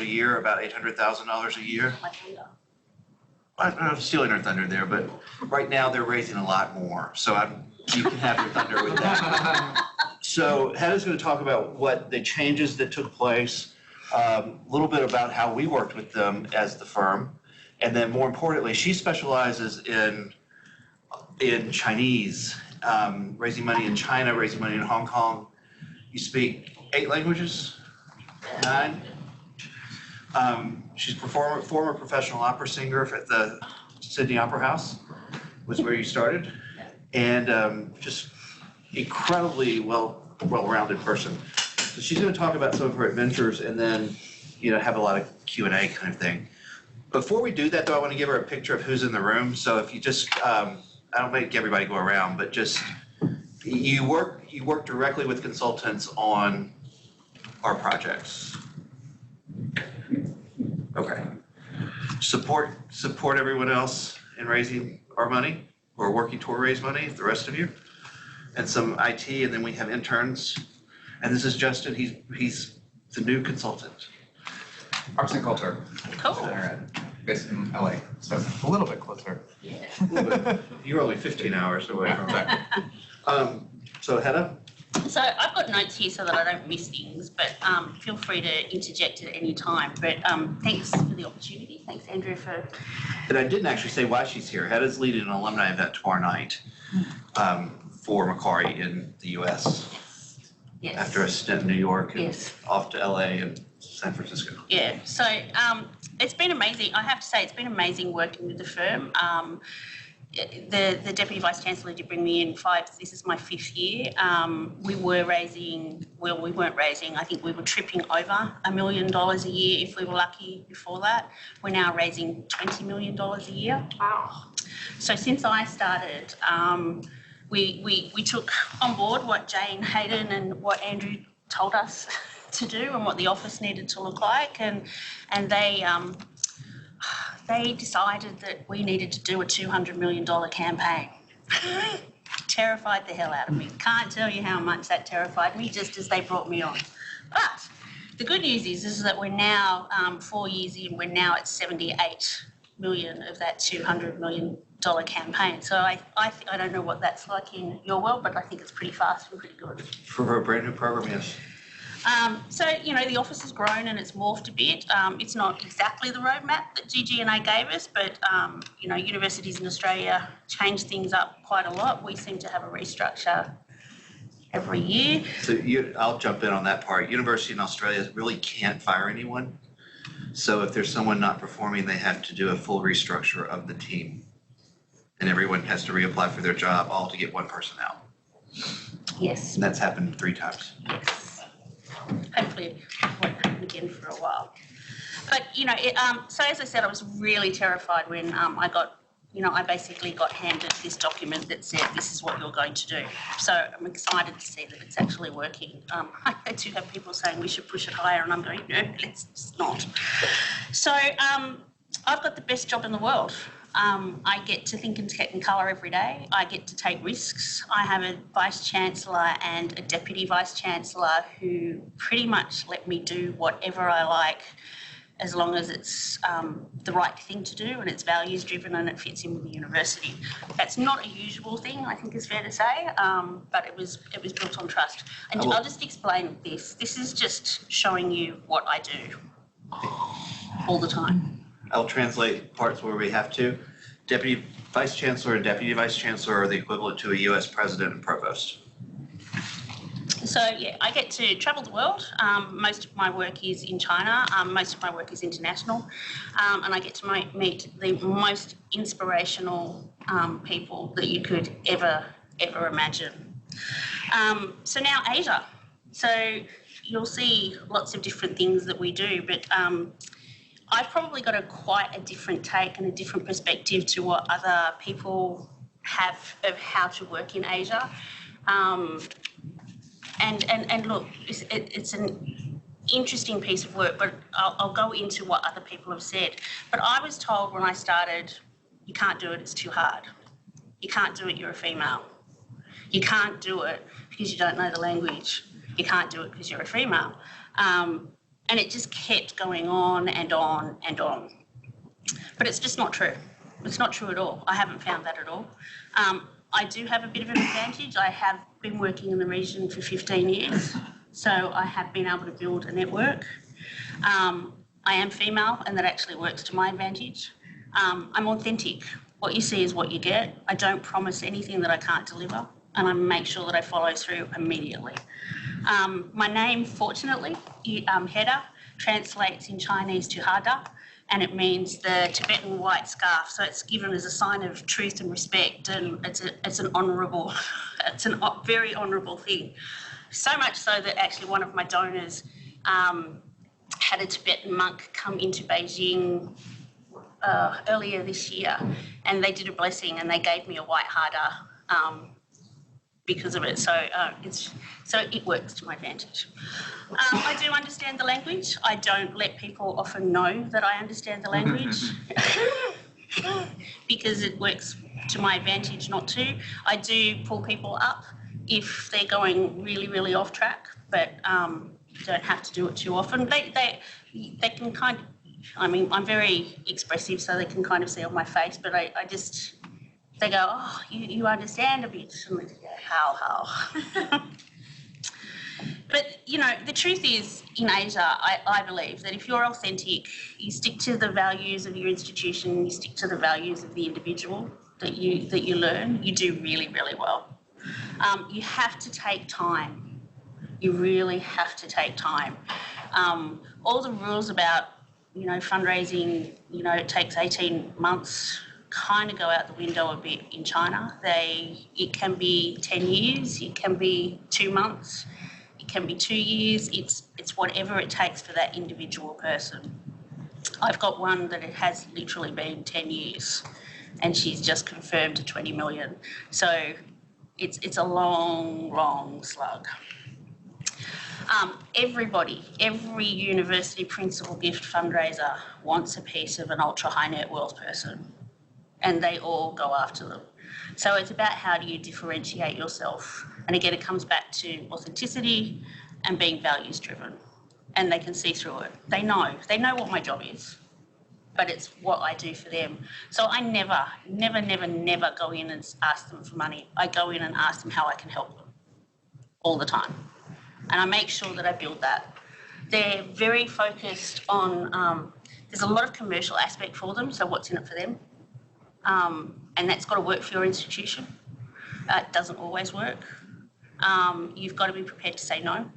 a year, about $800,000 a year. I'm stealing her thunder there, but right now they're raising a lot more. So you can have your thunder with that. So Hedda's going to talk about what the changes that took place, a little bit about how we worked with them as the firm, and then more importantly, she specializes in Chinese, raising money in China, raising money in Hong Kong. You speak 8 languages? 9? She's former professional opera singer at the Sydney Opera House, was where you started, and just incredibly well-rounded person. So she's going to talk about some of her adventures and then, have a lot of Q&A kind of thing. Before we do that, though, I want to give her a picture of who's in the room. So if you just, I don't make everybody go around, but just you work directly with consultants on our projects. Okay. Support everyone else in raising our money or working toward raise money, the rest of you. And some IT, and then we have interns. And this is Justin, he's the new consultant. Arts and culture. Cool. Based in LA, so a little bit closer. Yeah. A little bit. You're only 15 hours away from that. So Hedda? So I've got notes here so that I don't miss things, but feel free to interject at any time. But thanks for the opportunity. Thanks, Andrew, for... And I didn't actually say why she's here. Hedda's leading an alumni event tomorrow night for Macquarie in the US. Yes. After a stint in New York and Yes. off to LA and San Francisco. Yeah, so it's been amazing. I have to say it's been amazing working with the firm. The Deputy Vice Chancellor did bring me in this is my 5th year. We were raising, well, we weren't raising, I think we were tripping over $1 million a year if we were lucky before that. We're now raising $20 million a year. Wow. So since I started, we took on board what Jane Hayden and what Andrew told us to do and what the office needed to look like, and they decided that we needed to do a $200 million campaign. Terrified the hell out of me. Can't tell you how much that terrified me just as they brought me on. But the good news is that we're now 4 years in, we're now at 78 million of that $200 million campaign. So I don't know what that's like in your world, but I think it's pretty fast and pretty good. For a brand new program, yes. So, the office has grown and it's morphed a bit. It's not exactly the roadmap that GG+A gave us, but, universities in Australia change things up quite a lot. We seem to have a restructure every year. So I'll jump in on that part. University in Australia really can't fire anyone. So if there's someone not performing, they have to do a full restructure of the team. And everyone has to reapply for their job, all to get one person out. Yes. And that's happened 3 times. Yes. Hopefully it won't happen again for a while. But, so as I said, I was really terrified when I basically got handed this document that said, this is what you're going to do. So I'm excited to see that it's actually working. I do have people saying we should push it higher, and I'm going, no, let's just not. So I've got the best job in the world. I get to think in Technicolor every day. I get to take risks. I have a Vice Chancellor and a Deputy Vice Chancellor who pretty much let me do whatever I like as long as it's the right thing to do and it's values driven and it fits in with the university. That's not a usual thing, I think is fair to say, but it was built on trust. And I'll just explain this. This is just showing you what I do all the time. I'll translate parts where we have to. Deputy Vice Chancellor and Deputy Vice Chancellor are the equivalent to a US President and Provost. So, yeah, I get to travel the world. Most of my work is in China. Most of my work is international. And I get to meet the most inspirational people that you could ever imagine. So now Asia. So you'll see lots of different things that we do, but I've probably got quite a different take and a different perspective to what other people have of how to work in Asia. And look, it's an interesting piece of work, but I'll go into what other people have said. But I was told when I started, you can't do it, it's too hard. You can't do it, you're a female. You can't do it because you don't know the language. You can't do it because you're a female. And it just kept going on and on and on. But it's just not true. It's not true at all. I haven't found that at all. I do have a bit of an advantage. I have been working in the region for 15 years, so I have been able to build a network. I am female, and that actually works to my advantage. I'm authentic. What you see is what you get. I don't promise anything that I can't deliver, and I make sure that I follow through immediately. My name, fortunately, Hedda, translates in Chinese to Hedda, and it means the Tibetan white scarf. So it's given as a sign of truth and respect, and it's an honourable, it's a very honourable thing. So much so that actually one of my donors had a Tibetan monk come into Beijing earlier this year, and they did a blessing and they gave me a white Hedda because of it. So it works to my advantage. I do understand the language. I don't let people often know that I understand the language because it works to my advantage not to. I do pull people up if they're going really, really off track, but don't have to do it too often. They can kind of, I mean, I'm very expressive, so they can kind of see on my face, but I just, they go, oh, you understand a bit. I'm like, yeah, how? But, you know, the truth is, in Asia, I believe that if you're authentic, you stick to the values of your institution, you stick to the values of the individual that you learn, you do really, really well. You have to take time. You really have to take time. All the rules about, you know, fundraising, you know, it takes 18 months, kind of go out the window a bit in China. It can be 10 years, it can be 2 months, it can be 2 years. It's whatever it takes for that individual person. I've got one that it has literally been 10 years and she's just confirmed to 20 million. So it's a long, long slug. Every university principal gift fundraiser wants a piece of an ultra high net wealth person, and they all go after them. So it's about how do you differentiate yourself. And again, it comes back to authenticity and being values driven, and they can see through it. They know what my job is, but it's what I do for them. So I never go in and ask them for money. I go in and ask them how I can help them all the time. And I make sure that I build that. They're very focused on, there's a lot of commercial aspect for them, so what's in it for them? And that's got to work for your institution. It doesn't always work. You've got to be prepared to say no.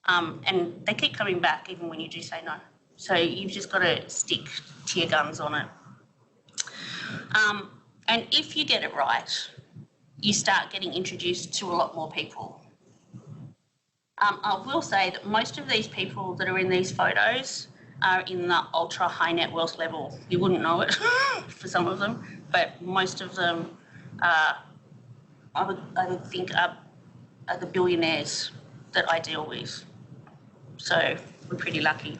And they keep coming back even when you do say no. So you've just got to stick to your guns on it. And if you get it right, you start getting introduced to a lot more people. I will say that most of these people that are in these photos are in the ultra high net wealth level. You wouldn't know it for some of them, but most of them I would think are the billionaires that I deal with. So we're pretty lucky.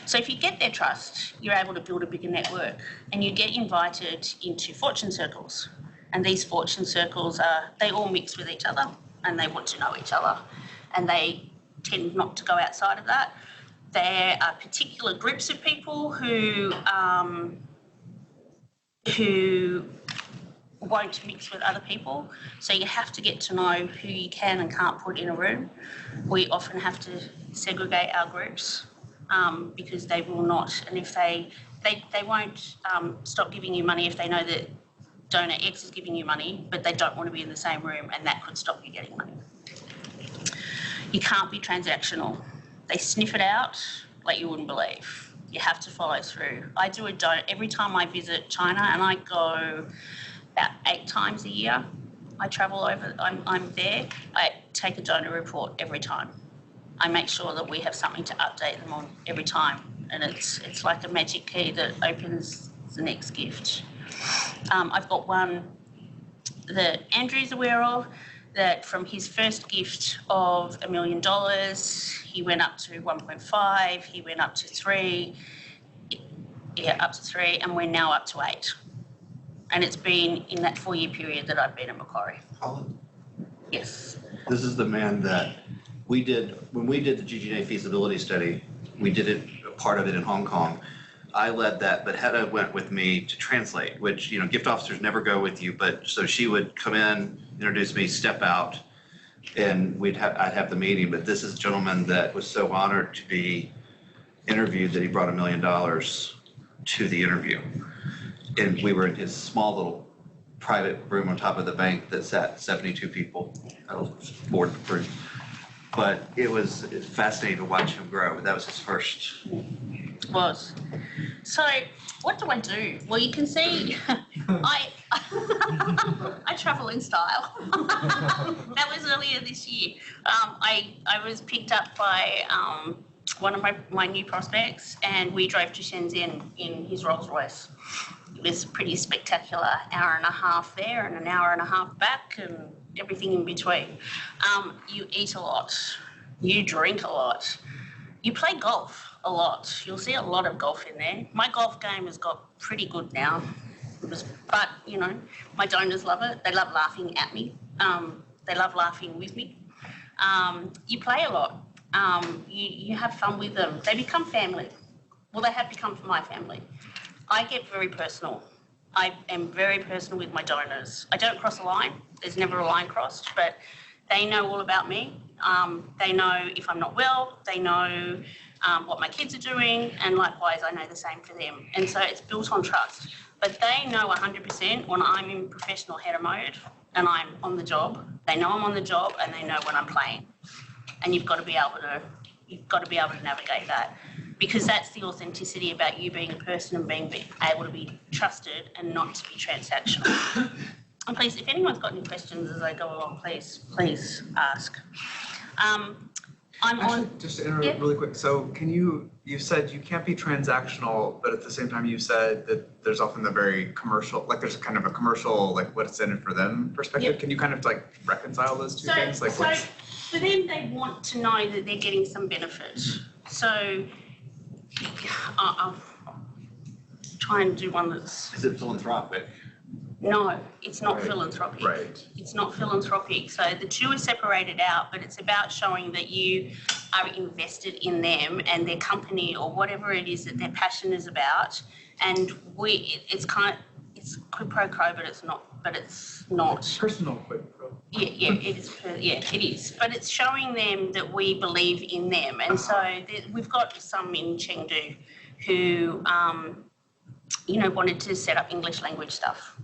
So if you get their trust, you're able to build a bigger network, and you get invited into fortune circles. And these fortune circles they all mix with each other, and they want to know each other, and they tend not to go outside of that. There are particular groups of people who won't mix with other people, so you have to get to know who you can and can't put in a room. We often have to segregate our groups because they will not, and if they won't stop giving you money if they know that donor X is giving you money, but they don't want to be in the same room, and that could stop you getting money. You can't be transactional. They sniff it out like you wouldn't believe. You have to follow through. I do a donor every time I visit China, and I go about 8 times a year. I travel over, I'm there. I take a donor report every time. I make sure that we have something to update them on every time, and it's like a magic key that opens the next gift. I've got one that Andrew's aware of, that from his first gift of $1 million, he went up to 1.5, he went up to 3, up to 3, and we're now up to 8. And it's been in that 4-year period that I've been at Macquarie. Colin, Yes. this is the man that when we did the GG+A feasibility study, we did it, part of it in Hong Kong. I led that, but Hedda went with me to translate, which, gift officers never go with you, but so she would come in, introduce me, step out, and I'd have the meeting. But this is a gentleman that was so honored to be interviewed that he brought $1 million to the interview. And we were in his small little private room on top of the bank that sat 72 people. I was bored for. But it's fascinating to watch him grow. That was his first. Was. So what do I do? Well, you can see I travel in style. That was earlier this year. I was picked up by one of my new prospects, and we drove to Shenzhen in his Rolls Royce. It was pretty spectacular, hour and a half there and an hour and a half back and everything in between. You eat a lot, you drink a lot, you play golf a lot. You'll see a lot of golf in there. My golf game has got pretty good now. But, my donors love it. They love laughing at me. They love laughing with me. You play a lot. You have fun with them. They become family. Well, they have become my family. I get very personal. I am very personal with my donors. I don't cross a line. There's never a line crossed, but they know all about me. They know if I'm not well. They know what my kids are doing, and likewise, I know the same for them. And so it's built on trust. But they know 100% when I'm in professional Hedda mode and I'm on the job. They know I'm on the job, and they know when I'm playing. And you've got to be able to navigate that, because that's the authenticity about you being a person and being able to be trusted and not to be transactional. And please, if anyone's got any questions as I go along, please ask. Just to interrupt really quick. So you said you can't be transactional, but at the same time you said that there's often the very commercial, like there's kind of a commercial, like what's in it for them perspective. Yep. Can you kind of like reconcile those two things? Like so for them, they want to know that they're getting some benefit. So I'll try and do one that's... Is it philanthropic? No, it's not Right. philanthropic. Right. It's not philanthropic. So the two are separated out, but it's about showing that you are invested in them and their company or whatever it is that their passion is about. And it's quid pro quo, but it's not. Personal quid pro. Yeah, it is. It is. But it's showing them that we believe in them. And so we've got some in Chengdu who, wanted to set up English language stuff.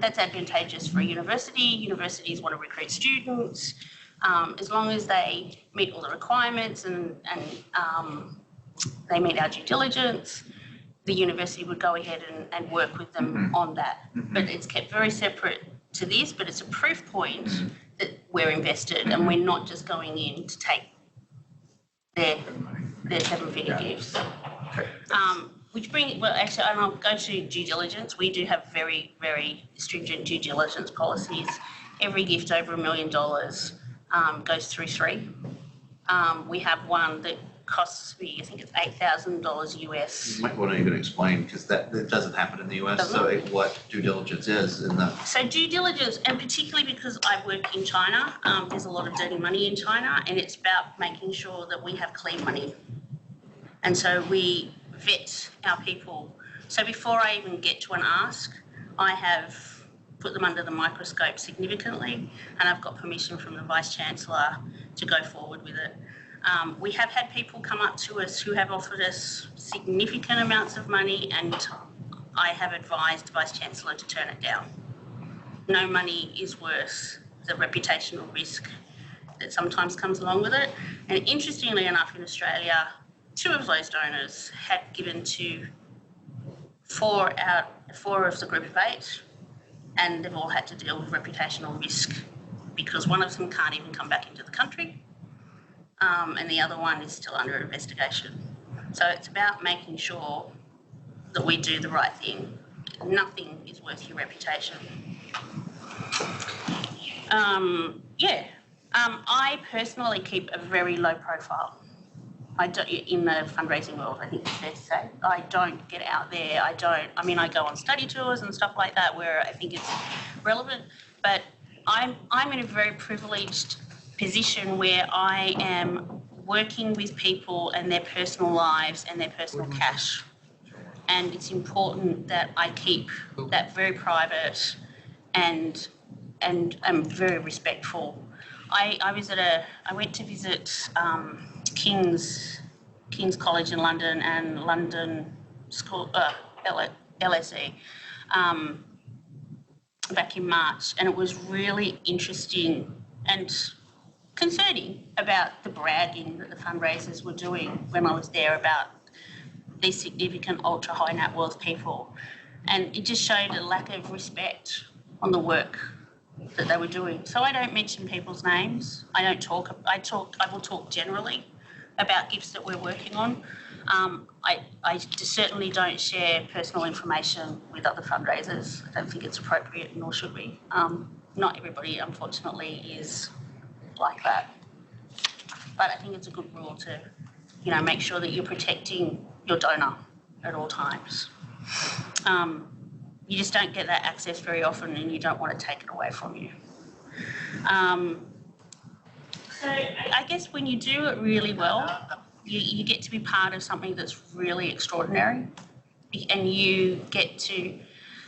That's advantageous for a university. Universities want to recruit students. As long as they meet all the requirements and they meet our due diligence, the university would go ahead and work with them on that. But it's kept very separate to this, but it's a proof point that we're invested and we're not just going in to take their seven-figure gifts. Okay. Actually, and I'll go to due diligence. We do have very, very stringent due diligence policies. Every gift over $1 million goes through 3. We have one that costs me, I think it's $8,000 US. You might want to even explain, because that doesn't happen in the US. Doesn't So what due diligence is in the... So due diligence, and particularly because I work in China, there's a lot of dirty money in China, and it's about making sure that we have clean money. And so we vet our people. So before I even get to an ask, I have put them under the microscope significantly, and I've got permission from the Vice Chancellor to go forward with it. We have had people come up to us who have offered us significant amounts of money, and I have advised the Vice Chancellor to turn it down. No money is worth the reputational risk that sometimes comes along with it. And interestingly enough, in Australia, 2 of those donors had given to 4 of the group of 8, and they've all had to deal with reputational risk because one of them can't even come back into the country, and the other one is still under investigation. So it's about making sure that we do the right thing. Nothing is worth your reputation. I personally keep a very low profile. I don't, in the fundraising world, I think it's fair to say. I don't get out there. I go on study tours and stuff like that where I think it's relevant, but I'm in a very privileged position where I am working with people and their personal lives and their personal cash. And it's important that I keep that very private and I'm very respectful. I went to visit King's College in London and London School LSE back in March, and it was really interesting and concerning about the bragging that the fundraisers were doing when I was there about these significant ultra high net worth people, and it just showed a lack of respect on the work that they were doing. So I don't mention people's names. I will talk generally about gifts that we're working on. I certainly don't share personal information with other fundraisers. I don't think it's appropriate, nor should we. Not everybody, unfortunately, is like that. But I think it's a good rule to, make sure that you're protecting your donor at all times. You just don't get that access very often, and you don't want to take it away from you. So I guess when you do it really well, you get to be part of something that's really extraordinary, and you get to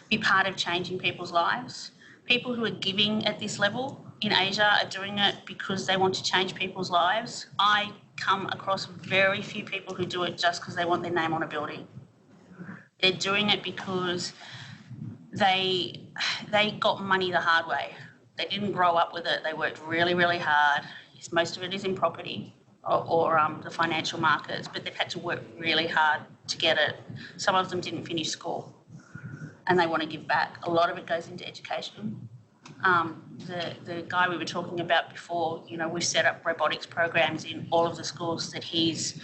be part of changing people's lives. People who are giving at this level in Asia are doing it because they want to change people's lives. I come across very few people who do it just because they want their name on a building. They're doing it because they got money the hard way. They didn't grow up with it. They worked really, really hard. Most of it is in property or the financial markets, but they've had to work really hard to get it. Some of them didn't finish school and they want to give back. A lot of it goes into education. The guy we were talking about before, we've set up robotics programs in all of the schools that he's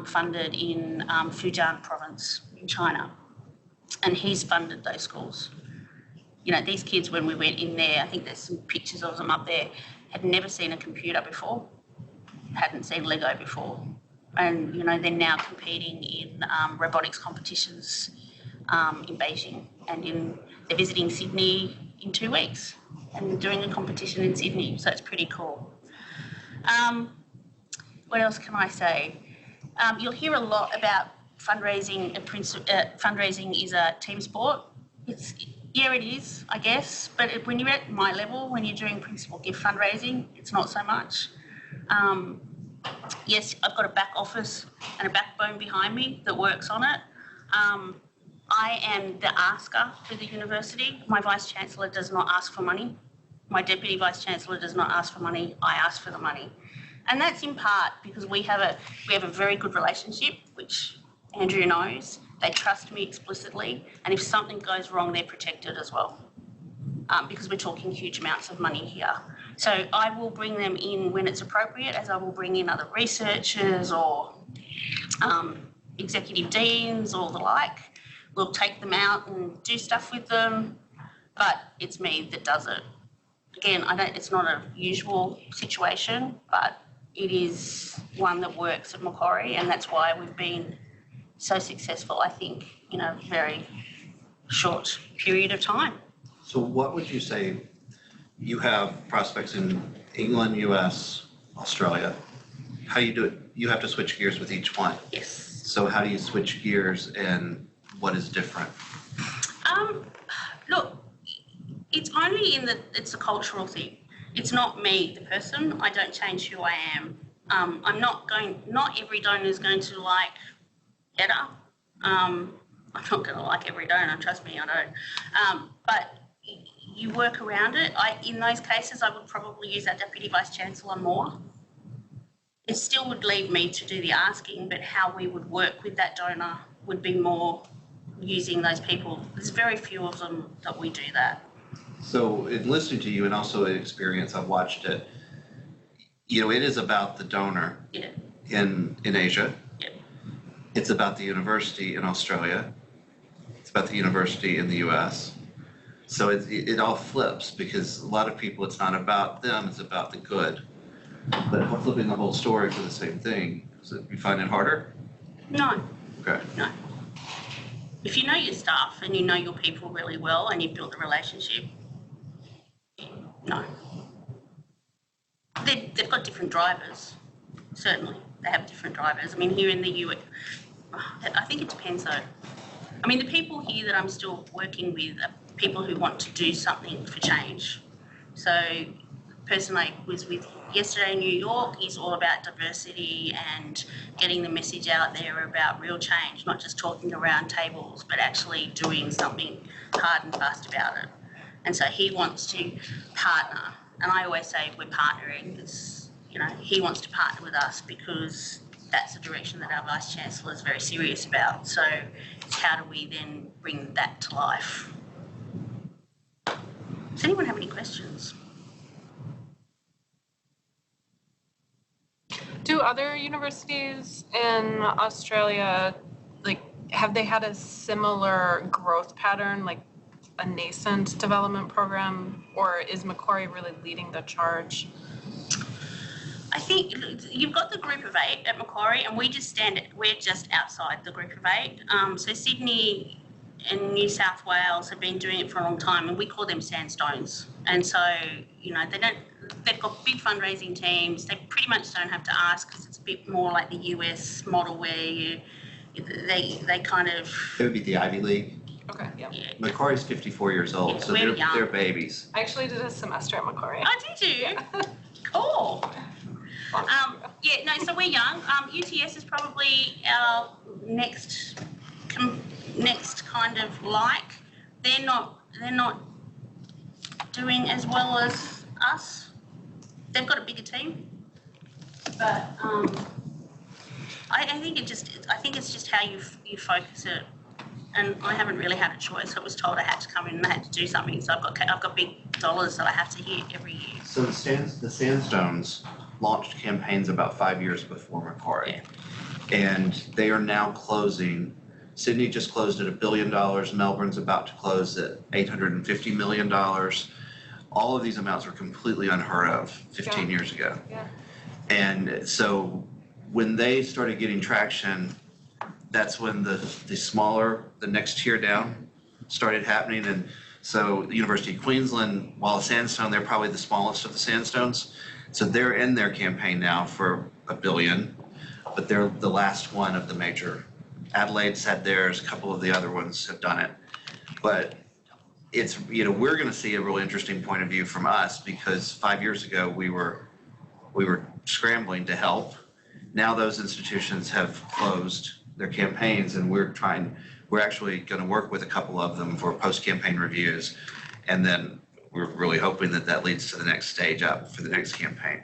funded in Fujian province in China, and he's funded those schools. These kids, when we went in there, I think there's some pictures of them up there, had never seen a computer before, hadn't seen Lego before, and they're now competing in robotics competitions in Beijing, and they're visiting Sydney in 2 weeks and doing a competition in Sydney, so it's pretty cool. What else can I say? You'll hear a lot about fundraising. Fundraising is a team sport. Yeah, it is, I guess, but when you're at my level, when you're doing principal gift fundraising, it's not so much. Yes, I've got a back office and a backbone behind me that works on it. I am the asker for the university. My Vice-Chancellor does not ask for money. My Deputy Vice-Chancellor does not ask for money. I ask for the money. And that's in part because we have a very good relationship, which Andrew knows. They trust me explicitly, and if something goes wrong, they're protected as well, because we're talking huge amounts of money here. So I will bring them in when it's appropriate, as I will bring in other researchers or executive deans or the like. We'll take them out and do stuff with them, but it's me that does it. Again, it's not a usual situation, but it is one that works at Macquarie, and that's why we've been so successful, I think, in a very short period of time. So what would you say, you have prospects in England, US, Australia. How you do it, you have to switch gears with each one. Yes. So how do you switch gears and what is different? Look, it's only it's a cultural thing. It's not me, the person. I don't change who I am. Not every donor is going to like Hedda. I'm not going to like every donor, trust me, I don't. But you work around it. In those cases, I would probably use our Deputy Vice-Chancellor more. It still would leave me to do the asking, but how we would work with that donor would be more using those people. There's very few of them that we do that. So in listening to you and also in experience, I've watched it, it is about the donor in Asia. Yeah. It's about the university in Australia. It's about the university in the US. So it all flips because a lot of people, it's not about them, it's about the good. But flipping the whole story for the same thing, you find it harder? No. Okay. No. If you know your staff and you know your people really well and you've built the relationship, no. They've got different drivers. Certainly, they have different drivers. I mean, here in the US, I think it depends though. I mean, the people here that I'm still working with are people who want to do something for change. So the person I was with yesterday in New York is all about diversity and getting the message out there about real change, not just talking around tables, but actually doing something hard and fast about it. And so he wants to partner. And I always say we're partnering because, you know, he wants to partner with us because that's the direction that our Vice Chancellor is very serious about. So it's how do we then bring that to life? Does anyone have any questions? Do other universities in Australia, like, have they had a similar growth pattern, like a nascent development program, or is Macquarie really leading the charge? I think you've got the group of 8 at Macquarie, and we're just outside the group of 8. So Sydney and New South Wales have been doing it for a long time, and we call them sandstones. And so, you know, they've got big fundraising teams. They pretty much don't have to ask because it's a bit more like the US model where they kind of. It would be the Ivy League. Okay, yeah. Macquarie's 54 years old, Yeah, so we're young. they're babies. I actually did a semester at Macquarie. Oh, did you? Cool. Yeah, no, so we're young. UTS is probably our next kind of like. They're not doing as well as us. They've got a bigger team, but I think it's just how you focus it. And I haven't really had a choice. I was told I had to come in and I had to do something. So I've got big dollars that I have to hit every year. So the Sandstones launched campaigns about 5 years before Macquarie. Yeah. And they are now closing. Sydney just closed at $1 billion. Melbourne's about to close at $850 million. All of these amounts were completely unheard of 15 years ago. Yeah. And so when they started getting traction, that's when the next tier down started happening. And so the University of Queensland, while a sandstone, they're probably the smallest of the sandstones. So they're in their campaign now for $1 billion, but they're the last one of the major. Adelaide's had theirs, a couple of the other ones have done it. But it's, you know, we're going to see a really interesting point of view from us because 5 years ago we were scrambling to help. Now those institutions have closed their campaigns, and we're actually going to work with a couple of them for post-campaign reviews, and then we're really hoping that leads to the next stage up for the next campaign.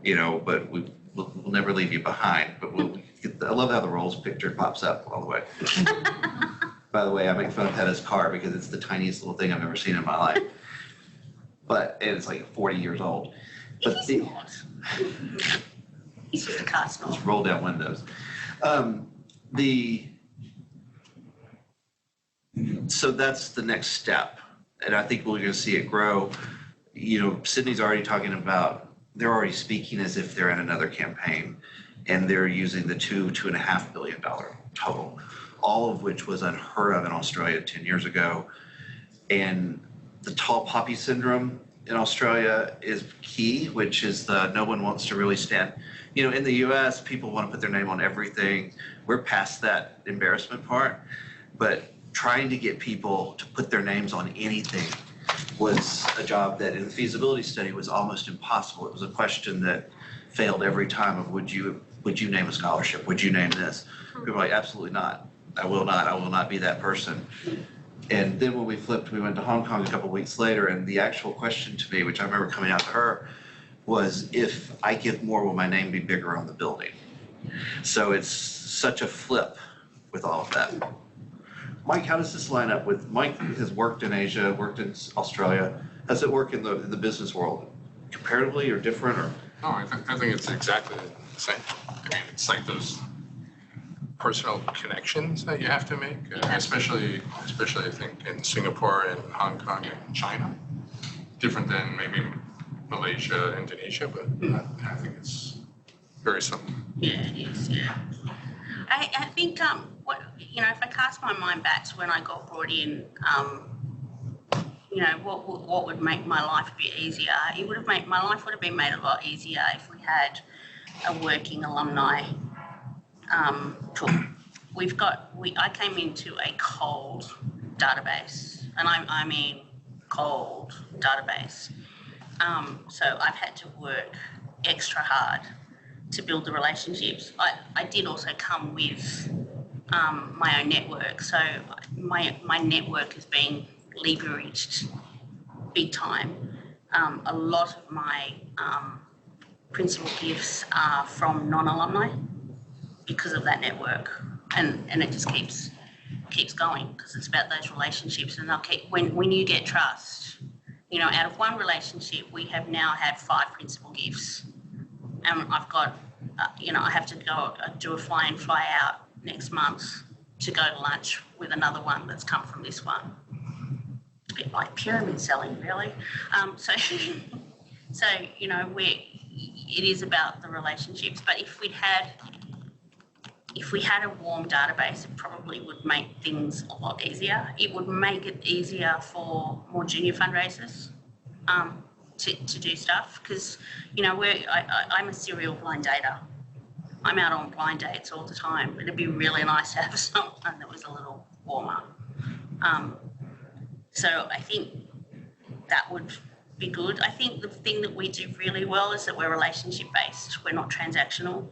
You know, but we'll never leave you behind. But I love how the rolls picture pops up all the way. By the way, I make fun of Hedda's car because it's the tiniest little thing I've ever seen in my life. And it's like 40 years old. But He's just a car snob. Just roll down windows. So that's the next step, and I think we're going to see it grow. You know, Sydney's already talking about, they're already speaking as if they're in another campaign, and they're using the $2.5 billion total, all of which was unheard of in Australia 10 years ago. And the tall poppy syndrome in Australia is key, which is no one wants to really stand. You know, in the US, people want to put their name on everything. We're past that embarrassment part, but trying to get people to put their names on anything was a job that in the feasibility study was almost impossible. It was a question that failed every time of would you name a scholarship? Would you name this? People were like, absolutely not. I will not be that person. And then when we flipped, we went to Hong Kong a couple of weeks later, and the actual question to me, which I remember coming out to her, was if I give more, will my name be bigger on the building? So it's such a flip with all of that. Mike, how does this line up with, Mike has worked in Asia, worked in Australia. How does it work in the business world? Comparatively or different or? No, I think it's exactly the same. I mean, it's like those personal connections that you have to make, especially I think in Singapore and Hong Kong and China. Different than maybe Malaysia, Indonesia, but I think it's very similar. Yeah, it is, yeah. I think, if I cast my mind back to when I got brought in, what would make my life a bit easier? My life would have been made a lot easier if we had a working alumni tool. I came into a cold database, and I mean cold database. So I've had to work extra hard to build the relationships. I did also come with my own network, so my network has been leveraged big time. A lot of my principal gifts are from non-alumni because of that network, and it just keeps going because it's about those relationships, and they'll keep when you get trust. Out of one relationship, we have now had 5 principal gifts, and I've got, I have to go do a fly in, fly out next month to go to lunch with another one that's come from this one. It's a bit like pyramid selling, really. It is about the relationships. But if we had a warm database, it probably would make things a lot easier. It would make it easier for more junior fundraisers to do stuff because, I'm a serial blind dater. I'm out on blind dates all the time. It'd be really nice to have someone that was a little warmer. So I think that would be good. I think the thing that we do really well is that we're relationship-based. We're not transactional.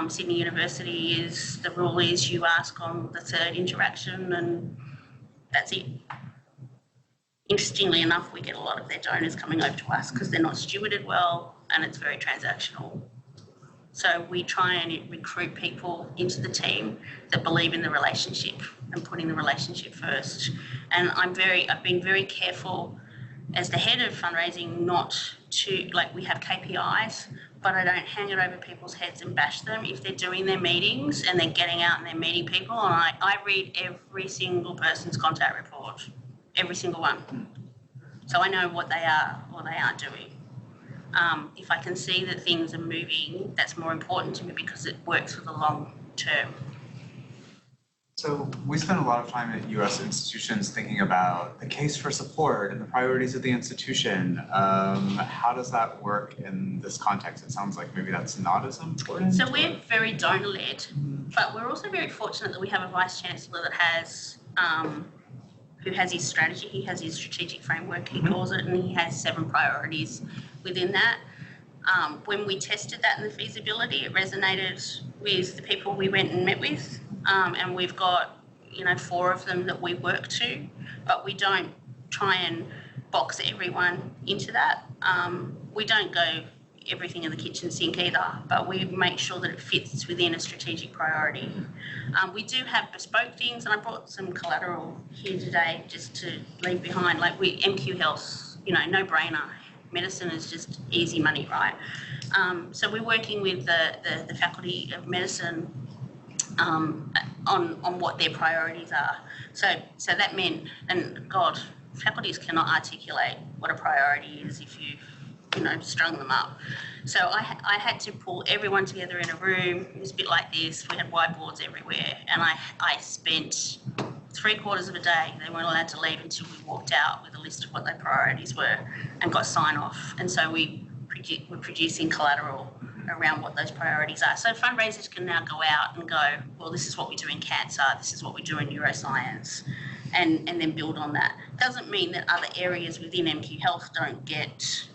Sydney University the rule is you ask on the 3rd interaction and that's it. Interestingly enough, we get a lot of their donors coming over to us because they're not stewarded well and it's very transactional. So we try and recruit people into the team that believe in the relationship and putting the relationship first. And I've been very careful as the head of fundraising not to, we have KPIs, but I don't hang it over people's heads and bash them if they're doing their meetings and they're getting out and they're meeting people. And I read every single person's contact report, every single one. So I know what they aren't doing. If I can see that things are moving, that's more important to me because it works for the long term. So we spend a lot of time at US institutions thinking about the case for support and the priorities of the institution. How does that work in this context? It sounds like maybe that's not as important. So we're very donor-led, but we're also very fortunate that we have a Vice Chancellor that has, who has his strategy, he has his strategic framework, he calls it, and he has 7 priorities within that. When we tested that in the feasibility, it resonated with the people we went and met with. And we've got, 4 of them that we work to, but we don't try and box everyone into that. We don't go everything in the kitchen sink either, but we make sure that it fits within a strategic priority. We do have bespoke things, and I brought some collateral here today just to leave behind. MQ Health, no brainer. Medicine is just easy money, right? So we're working with the Faculty of Medicine on what their priorities are. So that meant, and God, faculties cannot articulate what a priority is if you've strung them up. So I had to pull everyone together in a room. It was a bit like this. We had whiteboards everywhere, and I spent 3/4 of a day. They weren't allowed to leave until we walked out with a list of what their priorities were and got sign off. And so we're producing collateral around what those priorities are. So fundraisers can now go out and go, well, this is what we do in cancer, this is what we do in neuroscience, and then build on that. Doesn't mean that other areas within MQ Health don't get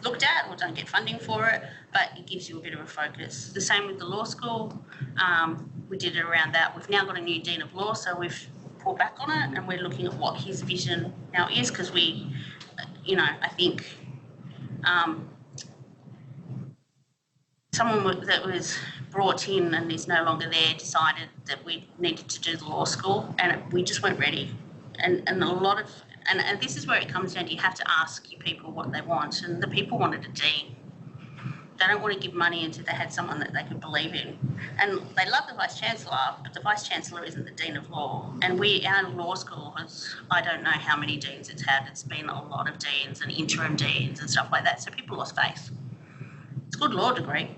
looked at or don't get funding for it, but it gives you a bit of a focus. The same with the law school. We did it around that. We've now got a new Dean of Law, so we've pulled back on it and we're looking at what his vision now is, because we, I think someone that was brought in and is no longer there decided that we needed to do the law school, and we just weren't ready. And a lot of, and this is where it comes down to, you have to ask your people what they want, and the people wanted a dean. They don't want to give money until they had someone that they could believe in. And they love the Vice Chancellor, but the Vice Chancellor isn't the Dean of Law. And our law school has, I don't know how many deans it's had. It's been a lot of deans and interim deans and stuff like that. So people lost faith. It's a good law degree,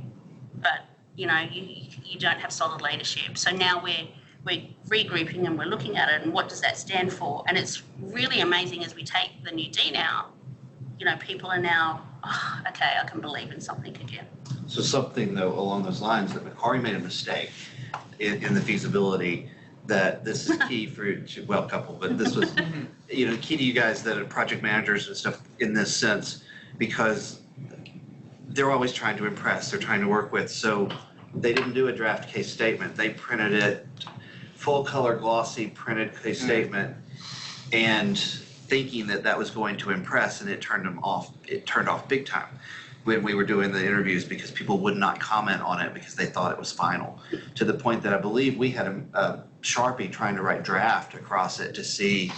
but you don't have solid leadership. So now we're we're regrouping and we're looking at it and what does that stand for. And it's really amazing as we take the new D now, you know, people are now, oh, okay, I can believe in something again. So something though along those lines, that Macquarie made a mistake in the feasibility, that this is key for, well, a couple, but this was, you know, key to you guys that are project managers and stuff in this sense, because they're always trying to impress, they're trying to work with, so they didn't do a draft case statement, they printed it full color glossy printed case statement, and thinking that that was going to impress, and it turned off big time when we were doing the interviews, because people would not comment on it because they thought it was final, to the point that I believe we had a Sharpie trying to write draft across it to see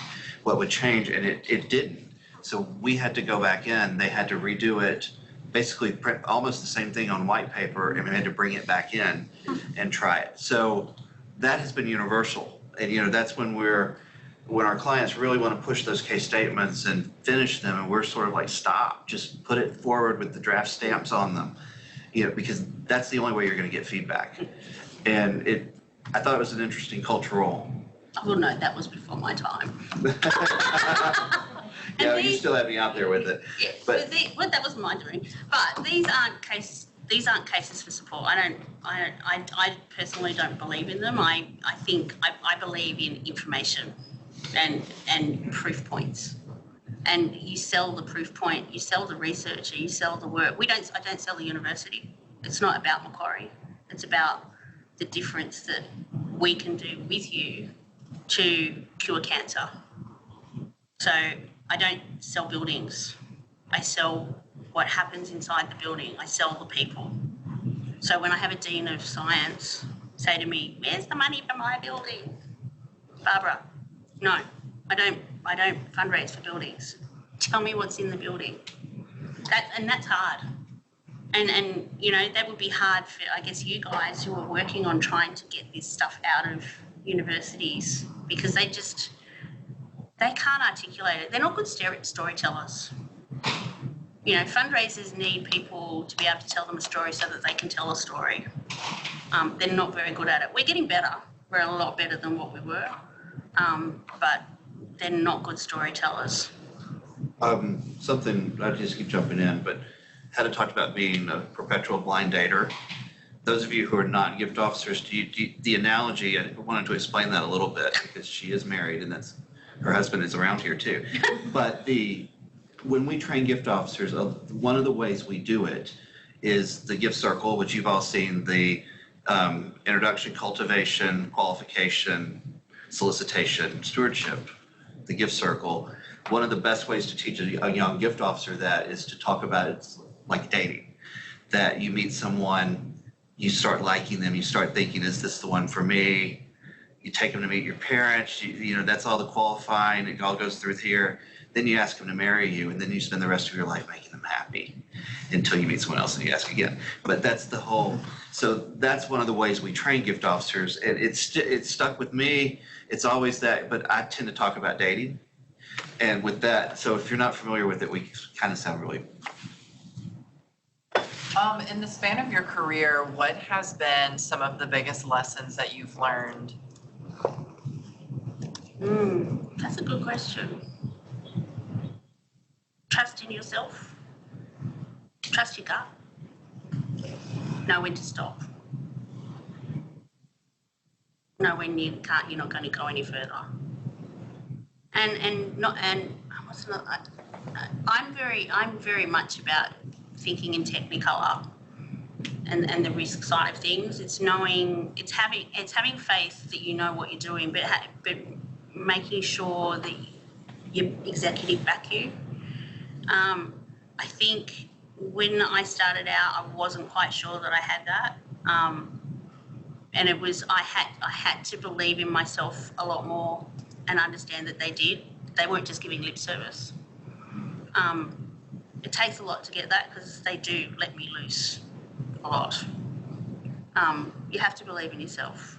what would change, and it didn't. So we had to go back in, they had to redo it, basically print almost the same thing on white paper, and we had to bring it back in and try it. So that has been universal, and you know, that's when our clients really want to push those case statements and finish them, and we're sort of like, stop, just put it forward with the draft stamps on them, you know, because that's the only way you're going to get feedback. And I thought it was an interesting cultural. Well, no, that was before my time. Yeah, And you still have me out there with it. Yeah, But well, that was my doing. But these aren't cases for support. I personally don't believe in them. I think I believe in information and proof points. And you sell the proof point, you sell the researcher, you sell the work. I don't sell the university. It's not about Macquarie. It's about the difference that we can do with you to cure cancer. So I don't sell buildings. I sell what happens inside the building. I sell the people. So when I have a dean of science say to me, "Where's the money for my building?" Barbara, no, I don't fundraise for buildings. Tell me what's in the building. That's hard. And you know, that would be hard for, I guess, you guys who are working on trying to get this stuff out of universities, because they can't articulate it. They're not good storytellers. You know, fundraisers need people to be able to tell them a story so that they can tell a story. They're not very good at it. We're getting better. We're a lot better than what we were, but they're not good storytellers. Something, I just keep jumping in, but Hedda talked about being a perpetual blind dater. Those of you who are not gift officers, the analogy, I wanted to explain that a little bit, because she is married and her husband is around here too. But when we train gift officers, one of the ways we do it is the gift circle, which you've all seen, the introduction, cultivation, qualification, solicitation, stewardship, the gift circle. One of the best ways to teach a young gift officer that is to talk about it like dating. That you meet someone, you start liking them, you start thinking, is this the one for me? You take them to meet your parents, you know, that's all the qualifying, it all goes through here. Then you ask them to marry you, and then you spend the rest of your life making them happy until you meet someone else and you ask again. But that's the whole, so that's one of the ways we train gift officers, and it's stuck with me. It's always that, but I tend to talk about dating. And with that, so if you're not familiar with it, we kind of sound really. In the span of your career, what has been some of the biggest lessons that you've learned? That's a good question. Trust in yourself. Trust your gut. Know when to stop. Know when you're not going to go any further. I'm very much about thinking in technicolor and the risk side of things. It's having faith that you know what you're doing, but making sure that your executive back you. I think when I started out, I wasn't quite sure that I had that, and it was I had to believe in myself a lot more and understand that they did. They weren't just giving lip service. It takes a lot to get that, because they do let me loose a lot. You have to believe in yourself.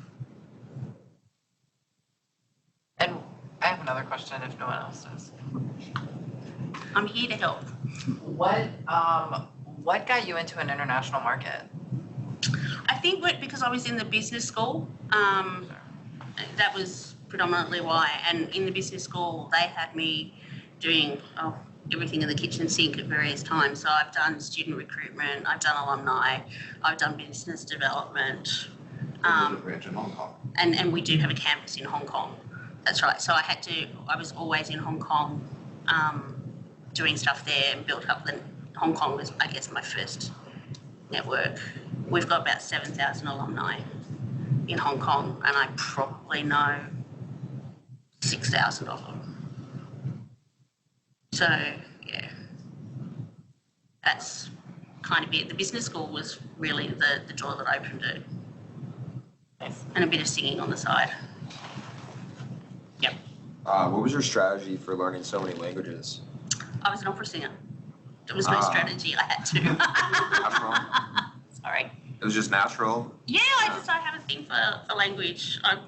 And I have another question if no one else does. I'm here to help. What got you into an international market? I think because I was in the business school, that was predominantly why. And in the business school, they had me doing everything in the kitchen sink at various times. So I've done student recruitment, I've done alumni, I've done business development. There's a branch in Hong Kong. And we do have a campus in Hong Kong. That's right. So I was always in Hong Kong doing stuff there and built up Hong Kong was, I guess, my first network. We've got about 7,000 alumni in Hong Kong, and I probably know 6,000 of them. So, yeah, that's kind of it. The business school was really the door that opened it. And a bit of singing on the side. Yep. What was your strategy for learning so many languages? I was an opera singer. There was no strategy, I had to. Natural? Sorry. It was just natural? Yeah, I have a thing for language. I'm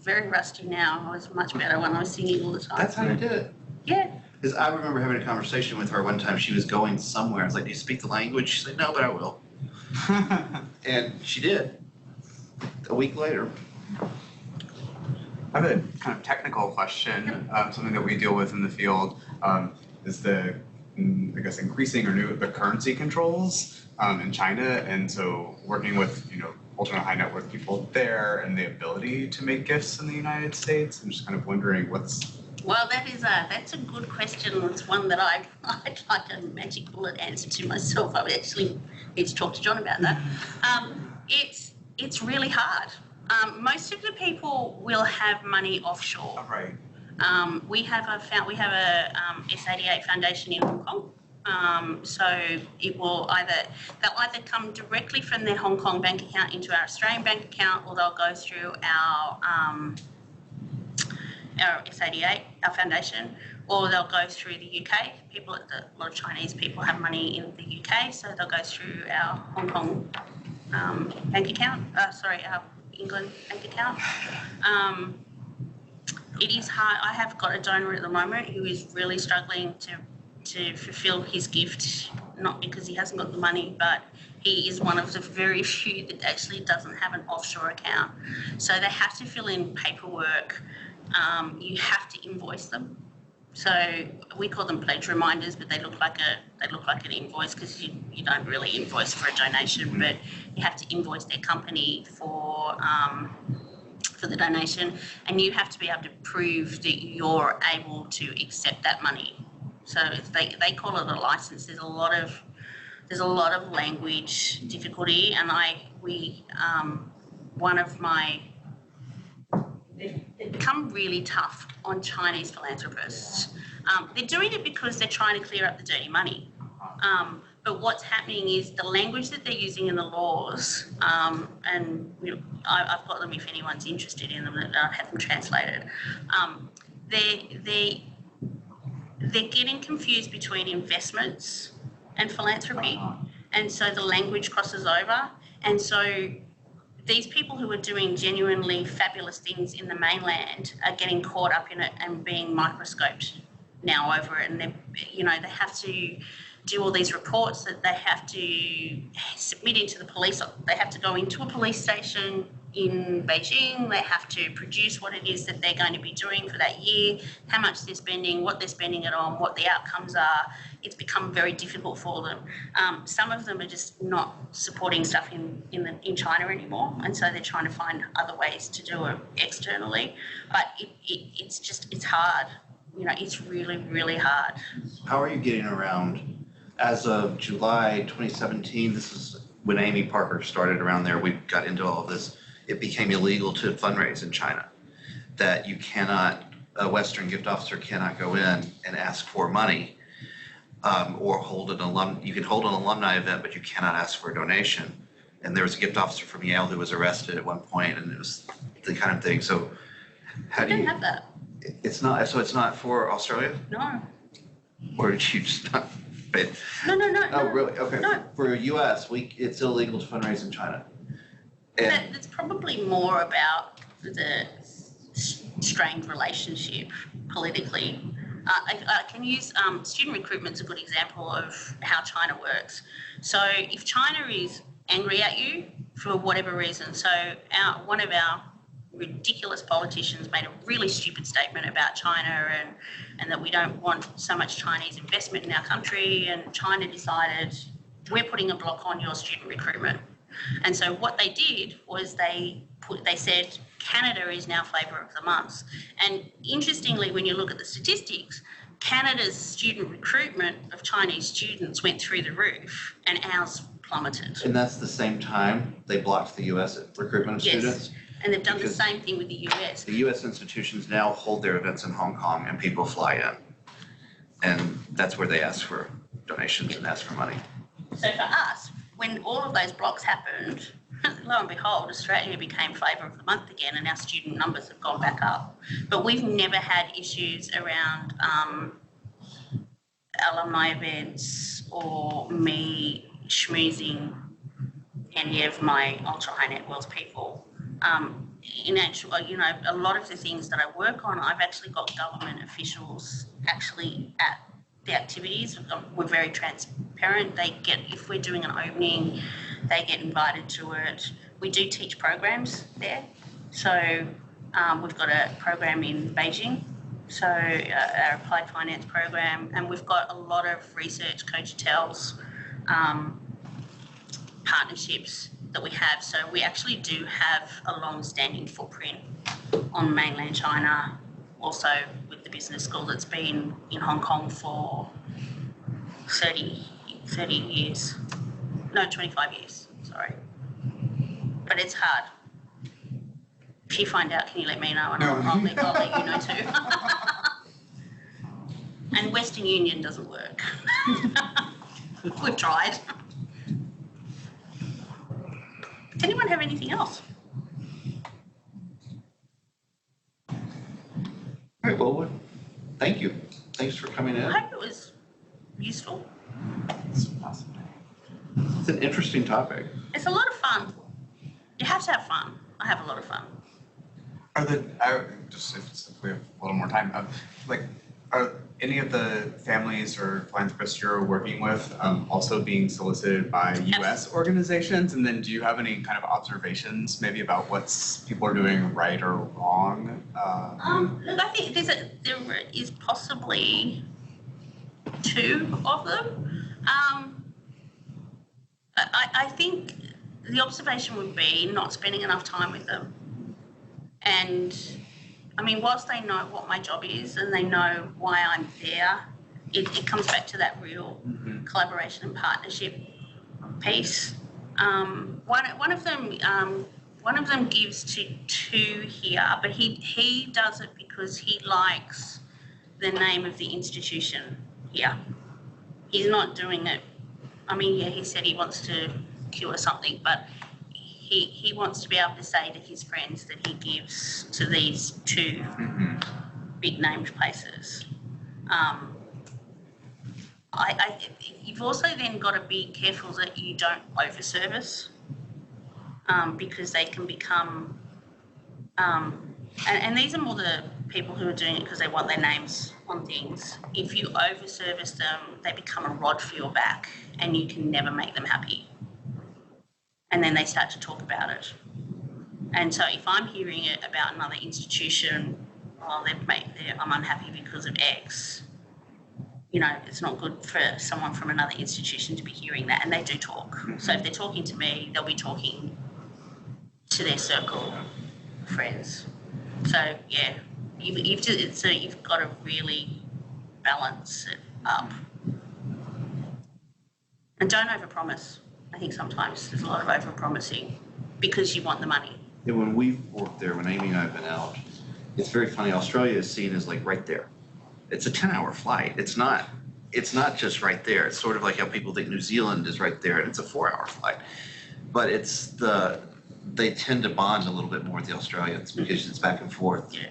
very rusty now. I was much better when I was singing all the time. That's how you did it. Yeah. Because I remember having a conversation with her one time. She was going somewhere. I was like, do you speak the language? She said, no, but I will. And she did. A week later. I have a kind of technical question, something that we deal with in the field, is the, I guess, increasing or the currency controls in China, and so working with, ultra high net worth people there and the ability to make gifts in the United States. I'm just kind of wondering Well, that's a good question. It's one that I'd like a magic bullet answer to myself. I would actually need to talk to John about that. It's really hard. Most of the people will have money offshore. Right. We have a S88 foundation in Hong Kong. So it will they'll either come directly from their Hong Kong bank account into our Australian bank account, or they'll go through our S88, our foundation, or they'll go through the UK. A lot of Chinese people have money in the UK, so they'll go through our Hong Kong bank account. Our England bank account. It is hard. I have got a donor at the moment who is really struggling to fulfil his gift, not because he hasn't got the money, but he is one of the very few that actually doesn't have an offshore account. So they have to fill in paperwork. You have to invoice them. So we call them pledge reminders, but they look like an invoice because you don't really invoice for a donation, but you have to invoice their company for the donation, and you have to be able to prove that you're able to accept that money. So they call it a license. There's a lot of language difficulty, and they've become really tough on Chinese philanthropists. They're doing it because they're trying to clear up the dirty money. But what's happening is the language that they're using in the laws, and I've got them if anyone's interested in them, I'll have them translated. They're getting confused between investments and philanthropy, and so the language crosses over. And so these people who are doing genuinely fabulous things in the mainland are getting caught up in it and being microscoped now over it, and they have to do all these reports that they have to submit into the police. They have to go into a police station in Beijing. They have to produce what it is that they're going to be doing for that year, how much they're spending, what they're spending it on, what the outcomes are. It's become very difficult for them. Some of them are just not supporting stuff in China anymore, and so they're trying to find other ways to do it externally. But it's hard. It's really, really hard. How are you getting around? As of July 2017, this is when Amy Parker started around there, we got into all of this. It became illegal to fundraise in China, that you cannot, a Western gift officer cannot go in and ask for money or hold you can hold an alumni event, but you cannot ask for a donation. And there was a gift officer from Yale who was arrested at one point, and it was the kind of thing. So how do you? We don't have that. It's not for Australia? No. Or did you just not? No. Oh, really? Okay. No. For US, it's illegal to fundraise in China. And That's probably more about the strained relationship politically. I can use student recruitment's a good example of how China works. So if China is angry at you for whatever reason, so one of our ridiculous politicians made a really stupid statement about China and that we don't want so much Chinese investment in our country, and China decided we're putting a block on your student recruitment. And so what they did was they said Canada is now flavour of the month. And interestingly, when you look at the statistics, Canada's student recruitment of Chinese students went through the roof and ours plummeted. And that's the same time they blocked the US recruitment of students? And they've done the Because same thing with the US. the US institutions now hold their events in Hong Kong and people fly in. And that's where they ask for donations and ask for money. So for us, when all of those blocks happened, lo and behold, Australia became flavour of the month again, and our student numbers have gone back up. But we've never had issues around alumni events or me schmoozing any of my ultra high net wealth people. In actual, you know, a lot of the things that I work on, I've actually got government officials actually at the activities. We're very transparent. They get, if we're doing an opening, they get invited to it. We do teach programs there. So we've got a program in Beijing, so our applied finance program, and we've got a lot of research co-tutels, partnerships that we have. So we actually do have a long-standing footprint on mainland China, also with the business school that's been in Hong Kong for 30 years. No, 25 years, sorry. But it's hard. If you find out, can you let me know? And I'll let you know too. And Western Union doesn't work. We've tried. Does anyone have anything else? All right, well, thank you. Thanks for coming in. I hope it was useful. It's fascinating. It's an interesting topic. It's a lot of fun. You have to have fun. I have a lot of fun. Just if we have a little more time, are any of the families or philanthropists you're working with also being solicited by U.S. organizations? And then do you have any kind of observations maybe about what people are doing right or wrong? Look, I think there is possibly 2 of them. I think the observation would be not spending enough time with them. And I mean, whilst they know what my job is and they know why I'm there, it comes back to that real collaboration and partnership piece. One of them gives to 2 here, but he does it because he likes the name of the institution here. He's not doing it. I mean, yeah, he said he wants to cure something, but he wants to be able to say to his friends that he gives to these 2 big named places. You've also then got to be careful that you don't over-service, because they can become, and these are more the people who are doing it because they want their names on things. If you over-service them, they become a rod for your back and you can never make them happy. And then they start to talk about it. And so if I'm hearing it about another institution, well, I'm unhappy because of X, you know, it's not good for someone from another institution to be hearing that. And they do talk. So if they're talking to me, they'll be talking to their circle of friends. So yeah, you've got to really balance it up. And don't overpromise. I think sometimes there's a lot of over-promising because you want the money. Yeah, when we've worked there, when Amy and I have been out, it's very funny. Australia is seen as like right there. It's a 10-hour flight. It's not just right there. It's sort of like how people think New Zealand is right there and it's a 4-hour flight. But they tend to bond a little bit more with the Australians because it's back and forth. Yeah.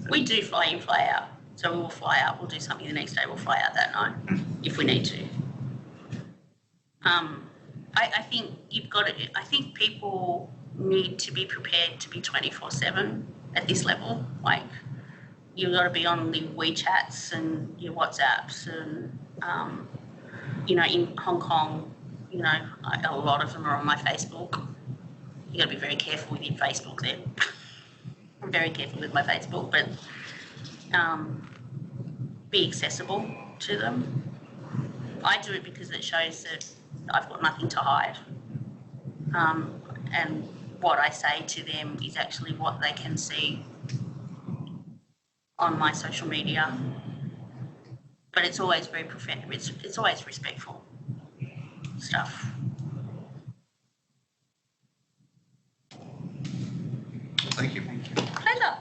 We do fly in, fly out. So we will fly out, we'll do something the next day, we'll fly out that night if we need to. I think I think people need to be prepared to be 24/7 at this level. Like, you've got to be on the WeChats and your WhatsApps and, you know, in Hong Kong, you know, a lot of them are on my Facebook. You got to be very careful with your Facebook then. I'm very careful with my Facebook, but be accessible to them. I do it because it shows that I've got nothing to hide. And what I say to them is actually what they can see on my social media. But it's always very professional, it's always respectful stuff. Thank you. Thank you. Pleasure.